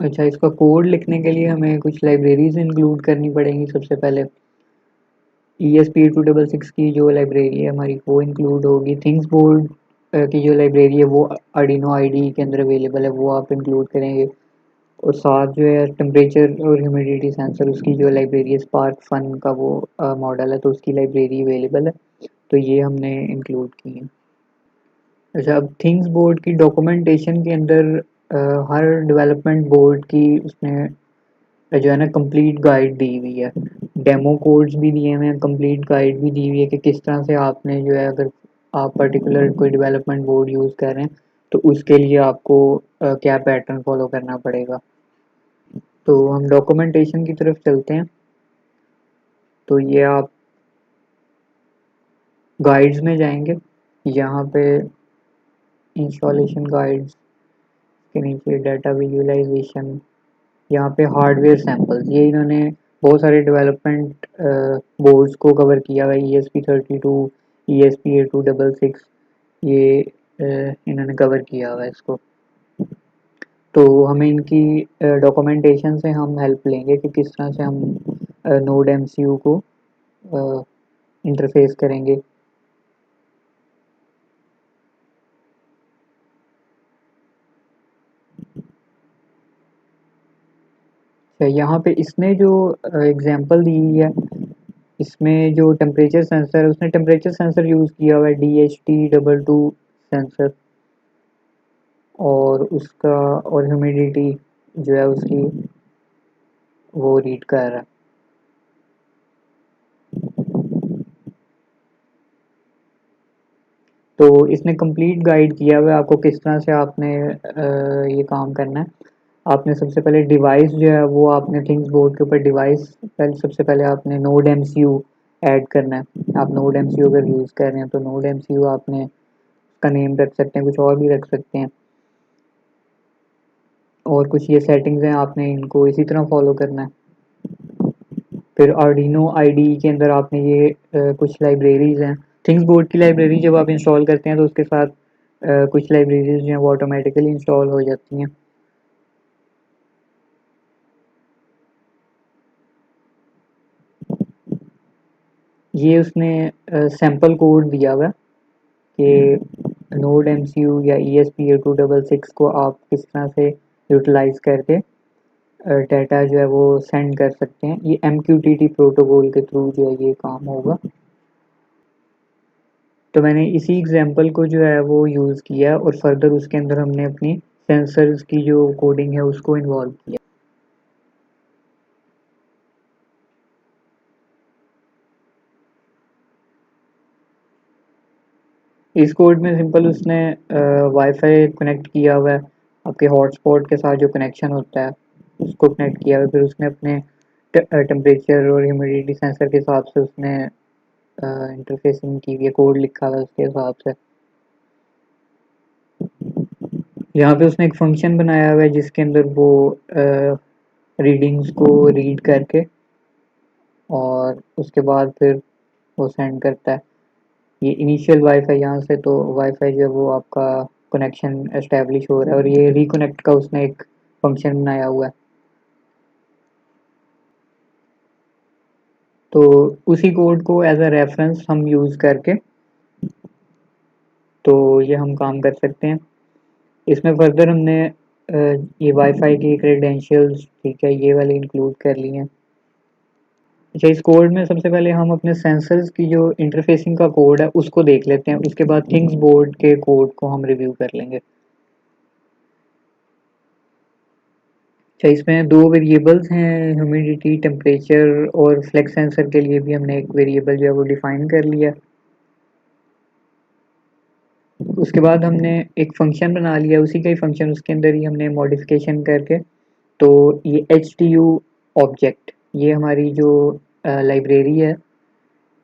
अच्छा, इसका कोड लिखने के लिए हमें कुछ लाइब्रेरीज इंक्लूड करनी पड़ेंगी। सबसे पहले ESP8266 की जो लाइब्रेरी है हमारी वो इंक्लूड होगी। थिंग्स बोर्ड की जो लाइब्रेरी है वो आर्डिनो आईडी के अंदर अवेलेबल है, वो आप इंक्लूड करेंगे। और साथ जो है टेम्परेचर और ह्यूमिडिटी सेंसर, उसकी जो लाइब्रेरी है स्पार्क फन का वो मॉडल है, तो उसकी लाइब्रेरी अवेलेबल है, तो ये हमने इंक्लूड की है। अच्छा, अब थिंग्स बोर्ड की डॉक्यूमेंटेशन के अंदर हर डेवलपमेंट बोर्ड की उसने जो है ना कंप्लीट गाइड दी हुई है। डेमो कोड्स भी दिए हुए हैं, कंप्लीट गाइड भी दी हुई है कि किस तरह से आपने जो है, अगर आप पर्टिकुलर कोई डेवलपमेंट बोर्ड यूज़ कर रहे हैं तो उसके लिए आपको क्या पैटर्न फॉलो करना पड़ेगा। तो हम डॉक्यूमेंटेशन की तरफ चलते हैं। तो ये आप गाइड्स में जाएंगे, यहाँ पे इंस्टॉलेशन गाइड्स के नीचे डाटा विजुअलाइजेशन, यहाँ पे हार्डवेयर सैम्पल्स, ये इन्होंने बहुत सारे डेवलपमेंट बोर्ड्स को कवर किया हुआ है। ESP32, ESP8266, ये इन्होंने कवर किया हुआ है इसको। तो हमें इनकी डॉक्यूमेंटेशन से हम हेल्प लेंगे कि किस तरह से हम नोड MCU को इंटरफेस करेंगे। यहाँ पे इसने जो एग्जांपल दी हुई है, इसमें जो टेम्परेचर सेंसर है उसने टेम्परेचर सेंसर यूज़ किया हुआ है, DHT22 सेंसर, और उसका और ह्यूमिडिटी जो है उसकी वो रीड कर रहा है। तो इसने कंप्लीट गाइड किया हुआ है आपको किस तरह से आपने ये काम करना है। आपने सबसे पहले डिवाइस जो है वो आपने थिंग्स बोर्ड के ऊपर डिवाइस, पहले सबसे पहले आपने नोड MCU ऐड करना है। आप नोड MCU अगर यूज़ कर रहे हैं तो नोड MCU आपने उसका नेम रख सकते हैं, कुछ और भी रख सकते हैं। और कुछ ये सेटिंग्स हैं, आपने इनको इसी तरह फॉलो करना है। फिर आर्डिनो आईडी के अंदर आपने ये कुछ लाइब्रेरीज हैं। थिंग्स बोर्ड की लाइब्रेरी जब आप इंस्टॉल करते हैं तो उसके साथ कुछ लाइब्रेरीज जो हैं वो ऑटोमेटिकली इंस्टॉल हो जाती हैं। ये उसने सैम्पल कोड दिया हुआ है कि नोड MCU या ESP8266 को आप किस तरह से यूटिलाइज करके डाटा जो है वो सेंड कर सकते हैं। ये MQTT प्रोटोकॉल के थ्रू जो है ये काम होगा। तो मैंने इसी एग्जांपल को जो है वो यूज़ किया है और फर्दर उसके अंदर हमने अपनी सेंसर्स की जो कोडिंग है उसको इन्वॉल्व किया। इस कोड में सिंपल उसने वाईफाई कनेक्ट किया हुआ है, आपके हॉटस्पॉट के साथ जो कनेक्शन होता है उसको कनेक्ट किया हुआ है। फिर उसने अपने टेम्परेचर और ह्यूमिडिटी सेंसर के हिसाब से उसने इंटरफेसिंग की हुई है, कोड लिखा हुआ है उसके हिसाब से। यहाँ पे उसने एक फंक्शन बनाया हुआ है जिसके अंदर वो रीडिंग्स को रीड करके और उसके बाद फिर वो सेंड करता है। ये इनिशियल वाईफाई, यहाँ से तो वाईफाई जो है वो आपका कनेक्शन एस्टेब्लिश हो रहा है, और ये रिकनेक्ट का उसने एक फंक्शन बनाया हुआ है। तो उसी कोड को एज अ रेफरेंस हम यूज़ करके तो ये हम काम कर सकते हैं। इसमें फर्दर हमने ये वाईफाई की क्रेडेंशियल्स, ठीक है, ये वाले इंक्लूड कर लिए हैं। अच्छा, इस कोड में सबसे पहले हम अपने सेंसर्स की जो इंटरफेसिंग का कोड है उसको देख लेते हैं, उसके बाद थिंग्स बोर्ड के कोड को हम रिव्यू कर लेंगे। अच्छा, इसमें दो वेरिएबल्स हैं, ह्यूमिडिटी टेम्परेचर, और फ्लेक्स सेंसर के लिए भी हमने एक वेरिएबल जो है वो डिफाइन कर लिया। उसके बाद हमने एक फंक्शन बना लिया, उसी का ही फंक्शन उसके अंदर ही हमने मॉडिफिकेशन करके, तो ये HTU ऑब्जेक्ट, ये हमारी जो लाइब्रेरी है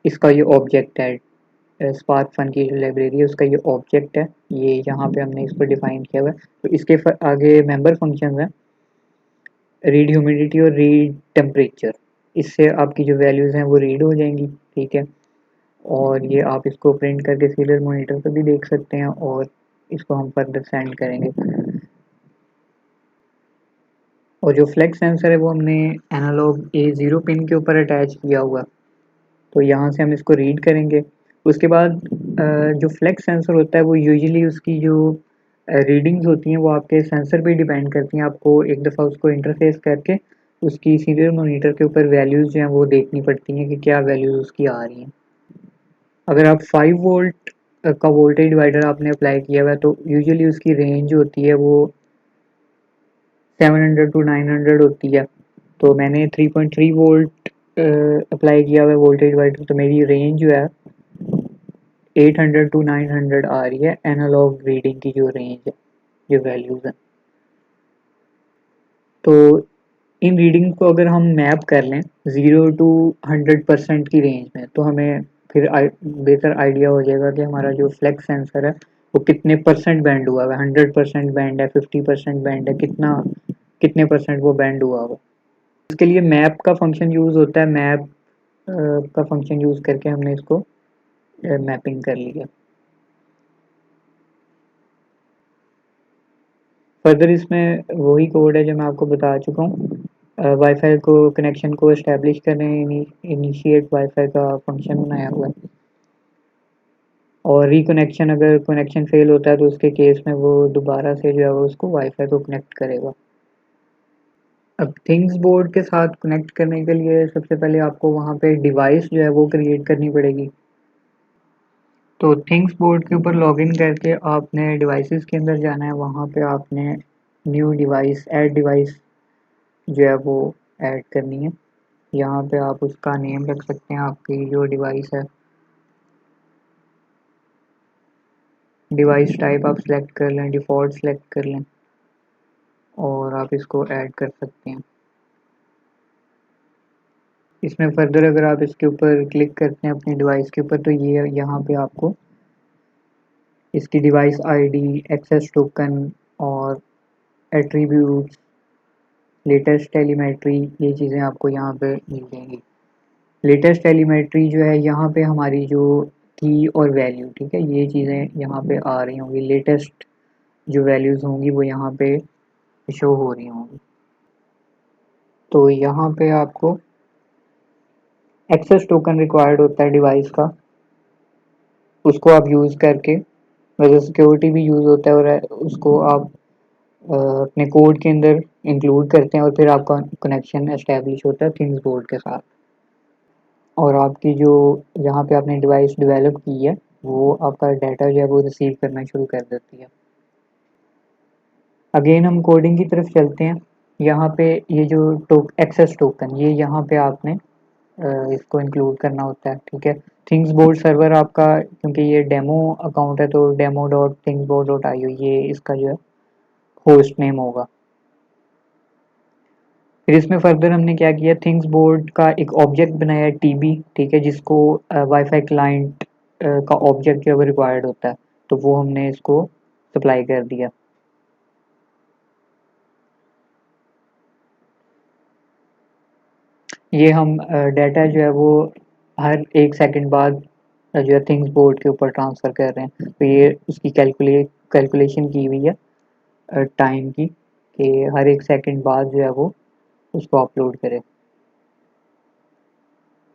इसका ये ऑब्जेक्ट है। स्पार्क फन की जो लाइब्रेरी है उसका ये ऑब्जेक्ट है, ये यहाँ पे हमने इसको डिफाइन किया हुआ है। तो इसके आगे मेंबर फंक्शन है, रीड ह्यूमिडिटी और रीड टेम्परेचर, इससे आपकी जो वैल्यूज़ हैं वो रीड हो जाएंगी, ठीक है। और ये आप इसको प्रिंट करके सीरियल मॉनिटर पर भी देख सकते हैं, और इसको हम फर्दर सेंड करेंगे। और जो फ्लैग सेंसर है वो हमने एनालॉग A0 पिन के ऊपर अटैच किया हुआ। तो यहाँ से हम इसको रीड करेंगे। उसके बाद जो फ्लैग सेंसर होता है वो यूजुअली उसकी जो रीडिंग्स होती हैं वो आपके सेंसर पे डिपेंड करती हैं। आपको एक दफ़ा उसको इंटरफेस करके उसकी सीरियल मॉनिटर के ऊपर वैल्यूज़ जो हैं वो देखनी पड़ती हैं कि क्या वैल्यूज़ उसकी आ रही हैं। अगर आप 5 वोल्ट का वोल्टेज डिवाइडर आपने अप्लाई किया हुआ है तो यूजुअली उसकी रेंज होती है वो 700 टू 900 होती है। तो मैंने 3.3 वोल्ट अप्लाई किया हुआ है वोल्टेज डिवाइडर, तो मेरी रेंज जो है 800 टू 900 आ रही है एनालॉग रीडिंग की जो रेंज है, जो वैल्यूज़ है। तो इन रीडिंग को अगर हम मैप कर लें 0 to 100% की रेंज में तो हमें फिर बेहतर आइडिया हो जाएगा कि हमारा जो फ्लैक्स सेंसर है वो कितने परसेंट बैंड हुआ है, 100% बैंड है, 50% बैंड है, कितने परसेंट वो बैंड हुआ हुआ। इसके लिए मैप का फंक्शन यूज़ होता है। मैप का फंक्शन यूज़ करके हमने इसको मैपिंग कर लिया। फर्दर इसमें वही कोड है जो मैं आपको बता चुका हूँ। वाईफाई को कनेक्शन को इस्टेब्लिश करने इनिशिएट वाईफाई का फंक्शन बनाया हुआ है। और रिकनेक्शन, अगर कनेक्शन फेल होता है तो उसके केस में वो दोबारा से जो है वो उसको वाईफाई को कनेक्ट करेगा। अब थिंग्स बोर्ड के साथ कनेक्ट करने के लिए सबसे पहले आपको वहाँ पे डिवाइस जो है वो क्रिएट करनी पड़ेगी। तो थिंग्स बोर्ड के ऊपर लॉगिन करके आपने डिवाइसेस के अंदर जाना है। वहाँ पे आपने न्यू डिवाइस, ऐड डिवाइस जो है वो ऐड करनी है। यहाँ पे आप उसका नेम रख सकते हैं, आपकी जो डिवाइस है। डिवाइस टाइप आप सेलेक्ट कर लें, डिफ़ॉल्ट सेलेक्ट कर लें और आप इसको ऐड कर सकते हैं। इसमें फर्दर अगर आप इसके ऊपर क्लिक करते हैं अपनी डिवाइस के ऊपर तो ये यहाँ पे आपको इसकी डिवाइस आईडी, एक्सेस टोकन और एट्रीब्यूट्स, लेटेस्ट टेलीमेट्री, ये चीज़ें आपको यहाँ पे मिल जाएंगी। लेटेस्ट टेलीमेट्री जो है यहाँ पे हमारी जो की और वैल्यू, ठीक है, ये चीज़ें यहाँ पे आ रही होंगी। लेटेस्ट जो वैल्यूज़ होंगी वो यहाँ पे शो हो रही होंगी। तो यहाँ पे आपको एक्सेस टोकन रिक्वायर्ड होता है डिवाइस का, उसको आप यूज़ करके, वैसे सिक्योरिटी भी यूज़ होता है और उसको आप अपने कोड के अंदर इंक्लूड करते हैं और फिर आपका कनेक्शन एस्टेब्लिश होता है थिंग्स बोर्ड के साथ। और आपकी जो जहाँ पे आपने डिवाइस डेवलप की है वो आपका डाटा जो है वो रिसीव करना शुरू कर देती है। अगेन हम कोडिंग की तरफ चलते हैं। यहाँ पे ये जो एक्सेस टोकन, ये यहाँ पे आपने इसको इंक्लूड करना होता है, ठीक है। थिंग्स बोर्ड सर्वर आपका, क्योंकि ये डेमो अकाउंट है तो demo dot things board dot I O ये इसका जो है होस्ट नेम होगा। फिर इसमें फर्दर हमने क्या किया, थिंग्स बोर्ड का एक ऑब्जेक्ट बनाया है टीबी, ठीक है, जिसको वाईफाई क्लाइंट का ऑब्जेक्ट जो है रिक्वायर्ड होता है, तो वो हमने इसको सप्लाई कर दिया। ये हम डाटा जो है वो हर 1 सेकंड बाद जो है थिंग्स बोर्ड के ऊपर ट्रांसफ़र कर रहे हैं। तो ये उसकी कैलकुलेशन की हुई है टाइम की, कि हर 1 सेकंड बाद जो है वो उसको अपलोड करे।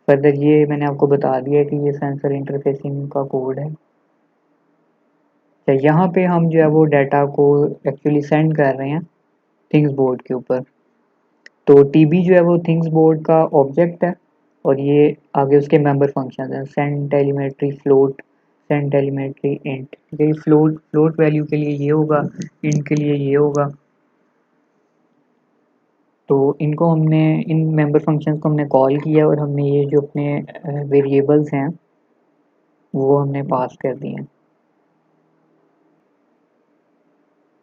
फर्दर ये मैंने आपको बता दिया है कि ये सेंसर इंटरफेसिंग का कोड है। तो यहाँ पे हम जो है वो डाटा को एक्चुअली सेंड कर रहे हैं थिंग्स बोर्ड के ऊपर। तो टीबी जो है वो थिंग्स बोर्ड का ऑब्जेक्ट है और ये आगे उसके मेंबर फंक्शंस हैं, send telemetry float, send telemetry int, ठीक है। फ्लोट फ्लोट वैल्यू के लिए ये होगा, इंट के लिए ये होगा। तो इनको हमने, इन मेंबर फंक्शंस को हमने कॉल किया और हमने ये जो अपने वेरिएबल्स हैं वो हमने पास कर दिए हैं।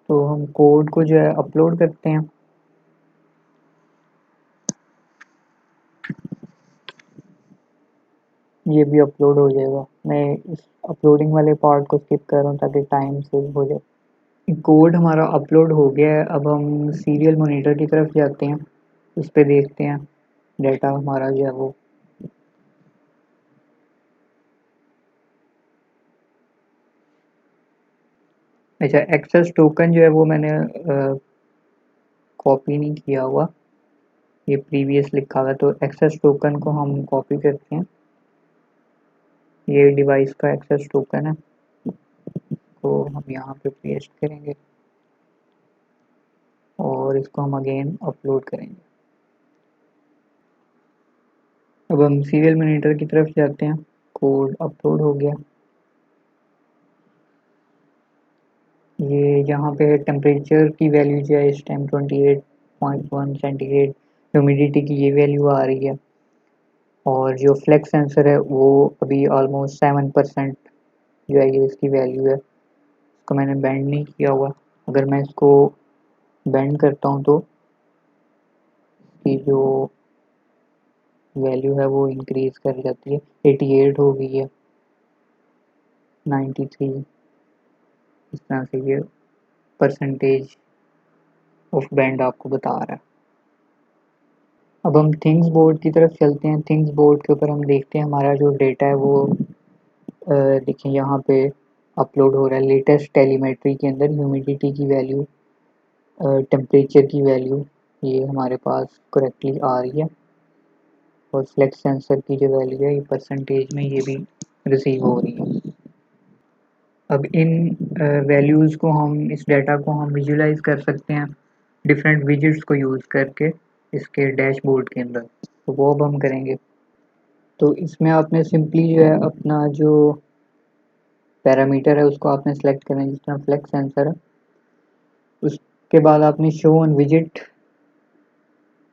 तो हम कोड को जो है अपलोड करते हैं। ये भी अपलोड हो जाएगा। मैं इस अपलोडिंग वाले पार्ट को स्किप कर रहा हूँ ताकि टाइम सेव हो जाए। कोड हमारा अपलोड हो गया है। अब हम सीरियल मॉनिटर की तरफ जाते हैं, उस पर देखते हैं डाटा हमारा जो है वो। अच्छा, एक्सेस टोकन जो है वो मैंने कॉपी नहीं किया हुआ, ये प्रीवियस लिखा हुआ है। तो एक्सेस टोकन को हम कॉपी करते हैं, ये डिवाइस का एक्सेस टोकन है, तो हम यहाँ पे पेस्ट करेंगे और इसको हम अगेन अपलोड करेंगे। अब हम सीरियल मॉनिटर की तरफ जाते हैं, कोड अपलोड हो गया। ये यहाँ पे टेम्परेचर की वैल्यू जो है इस टाइम 28.1 सेंटीग्रेड, ह्यूमिडिटी की ये वैल्यू आ रही है, और जो फ्लेक्स सेंसर है वो अभी ऑलमोस्ट 7% जो है ये इसकी वैल्यू है। इसको मैंने बैंड नहीं किया हुआ, अगर मैं इसको बैंड करता हूँ तो इसकी जो वैल्यू है वो इंक्रीज कर जाती है, 88 हो गई है, 93, इस तरह से ये परसेंटेज ऑफ बैंड आपको बता रहा है। अब हम थिंग्स बोर्ड की तरफ चलते हैं। थिंग्स बोर्ड के ऊपर हम देखते हैं हमारा जो डेटा है वो देखिए यहाँ पे अपलोड हो रहा है। लेटेस्ट टेलीमेट्री के अंदर ह्यूमिडिटी की वैल्यू, टेम्परेचर की वैल्यू ये हमारे पास करेक्टली आ रही है, और फ्लेक्स सेंसर की जो वैल्यू है ये परसेंटेज में ये भी रिसीव हो रही है। अब इन वैल्यूज़ को हम, इस डाटा को हम विजुलाइज कर सकते हैं डिफरेंट विजिट्स को यूज़ करके इसके डैशबोर्ड के अंदर, तो वो अब हम करेंगे। तो इसमें आपने सिंपली जो है अपना जो पैरामीटर है उसको आपने सेलेक्ट करना है, जिस तरह फ्लेक्स सेंसर है, उसके बाद आपने शो ऑन विजिट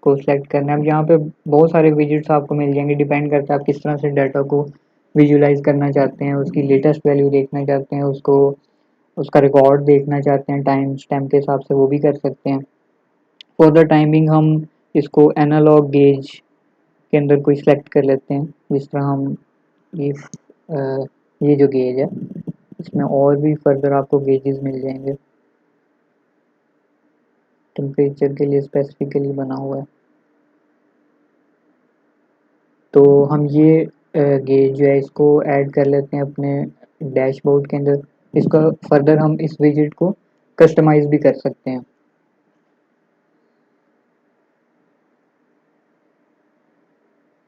को सिलेक्ट करना है। अब यहाँ पे बहुत सारे विजिट्स आपको मिल जाएंगे, डिपेंड करता है आप किस तरह से डाटा को विजुलाइज करना चाहते हैं, उसकी लेटेस्ट वैल्यू देखना चाहते हैं, उसको उसका रिकॉर्ड देखना चाहते हैं टाइम स्टैम्प के हिसाब से, वो भी कर सकते हैं। फॉर द टाइमिंग हम इसको एनालॉग गेज के अंदर कोई सिलेक्ट कर लेते हैं, जिस तरह हम ये ये जो गेज है इसमें और भी फर्दर आपको गेजेस मिल जाएंगे, टेम्परेचर के लिए स्पेसिफिकली बना हुआ है। तो हम ये गेज जो है इसको ऐड कर लेते हैं अपने डैशबोर्ड के अंदर। इसका फर्दर हम इस विजिट को कस्टमाइज भी कर सकते हैं।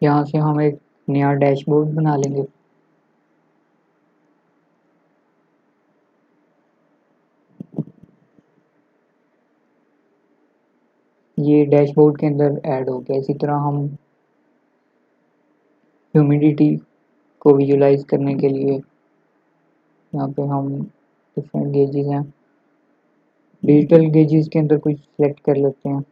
यहाँ से हम एक नया डैशबोर्ड बना लेंगे। ये डैशबोर्ड के अंदर ऐड हो गया। इसी तरह हम ह्यूमिडिटी को विजुलाइज करने के लिए यहाँ पे हम डिफरेंट गेजेस हैं, डिजिटल गेजेस के अंदर कुछ सेलेक्ट कर लेते हैं।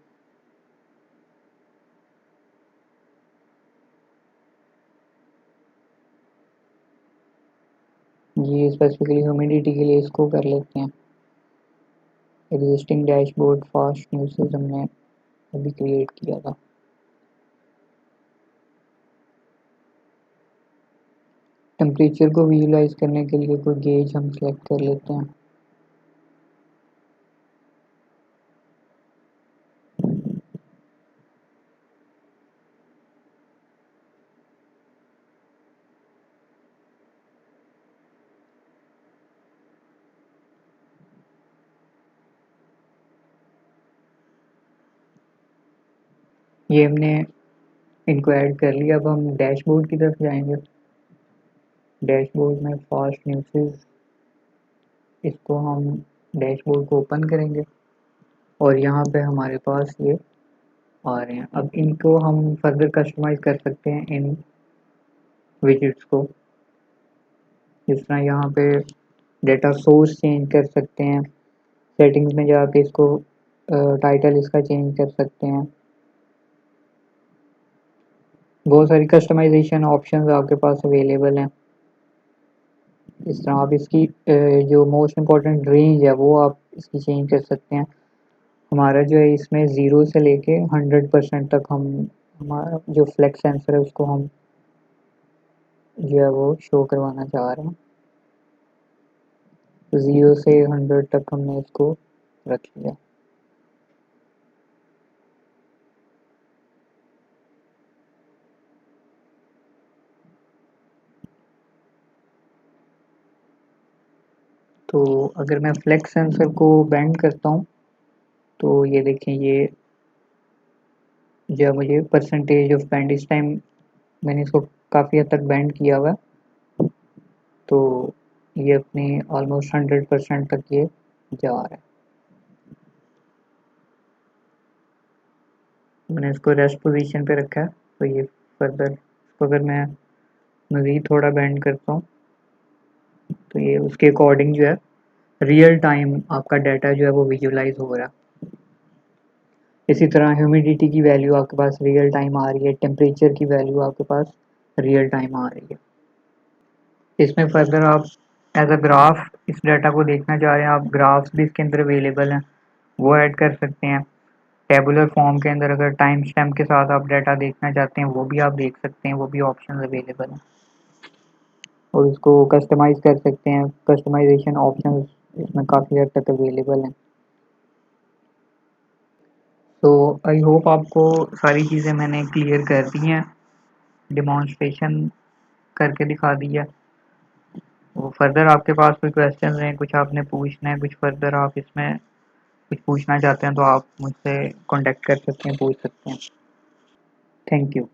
ये स्पेसिफिकली ह्यूमिडिटी के लिए इसको कर लेते हैं। एग्जिस्टिंग डैशबोर्ड फास्ट न्यूज़ हमने अभी क्रिएट किया था। टेम्परेचर को विजुलाइज करने के लिए कोई गेज हम सेलेक्ट कर लेते हैं। ये हमने इनको ऐड कर लिया। अब हम डैशबोर्ड की तरफ जाएंगे। डैशबोर्ड में फास्ट न्यूज़, इसको हम डैशबोर्ड को ओपन करेंगे और यहाँ पे हमारे पास ये आ रहे हैं। अब इनको हम फर्दर कस्टमाइज कर सकते हैं इन विजिट्स को, जिस तरह यहाँ पे डेटा सोर्स चेंज कर सकते हैं, सेटिंग्स में जाके इसको टाइटल इसका चेंज कर सकते हैं। बहुत सारी कस्टमाइजेशन ऑप्शंस आपके पास अवेलेबल हैं। इस तरह आप इसकी जो मोस्ट इम्पॉर्टेंट रेंज है वो आप इसकी चेंज कर सकते हैं। हमारा जो है इसमें 0 से लेके 100% तक हम, हमारा जो फ्लेक्स सेंसर है उसको हम जो है वो शो करवाना चाह रहे हैं। तो 0 से 100 तक हमने इसको रख लिया। तो अगर मैं फ्लेक्स सेंसर को बैंड करता हूँ तो ये देखें, ये जो मुझे परसेंटेज ऑफ बैंड, इस टाइम मैंने इसको काफ़ी हद तक बैंड किया हुआ है, तो ये अपनी ऑलमोस्ट 100% तक ये जा रहा है। मैंने इसको रेस्ट पोजीशन पे रखा है, तो ये फर्दर इसको अगर मैं मज़ीद थोड़ा बैंड करता हूँ तो ये उसके अकॉर्डिंग जो है रियल टाइम आपका डाटा जो है वो विजुलाइज हो रहा है। इसी तरह ह्यूमिडिटी की वैल्यू आपके पास रियल टाइम आ रही है, टेम्परेचर की वैल्यू आपके पास रियल टाइम आ रही है। इसमें फर्दर आप एज अ ग्राफ इस डाटा को देखना चाह रहे हैं, आप ग्राफ्स भी इसके अंदर अवेलेबल हैं, वो ऐड कर सकते हैं। टेबुलर फॉर्म के अंदर अगर टाइम स्टैम्प के साथ आप डाटा देखना चाहते हैं वो भी आप देख सकते हैं, वो भी ऑप्शन अवेलेबल हैं। और उसको कस्टमाइज़ कर सकते हैं, कस्टमाइजेशन ऑप्शन इसमें काफ़ी हद तक अवेलेबल हैं। तो आई होप आपको सारी चीज़ें मैंने क्लियर कर दी हैं, डिमॉन्स्ट्रेशन करके दिखा दी है। वो फर्दर आपके पास कोई क्वेश्चन हैं, कुछ आपने पूछना है, कुछ फर्दर आप इसमें कुछ पूछना चाहते हैं तो आप मुझसे कांटेक्ट कर सकते हैं, पूछ सकते हैं। Thank you.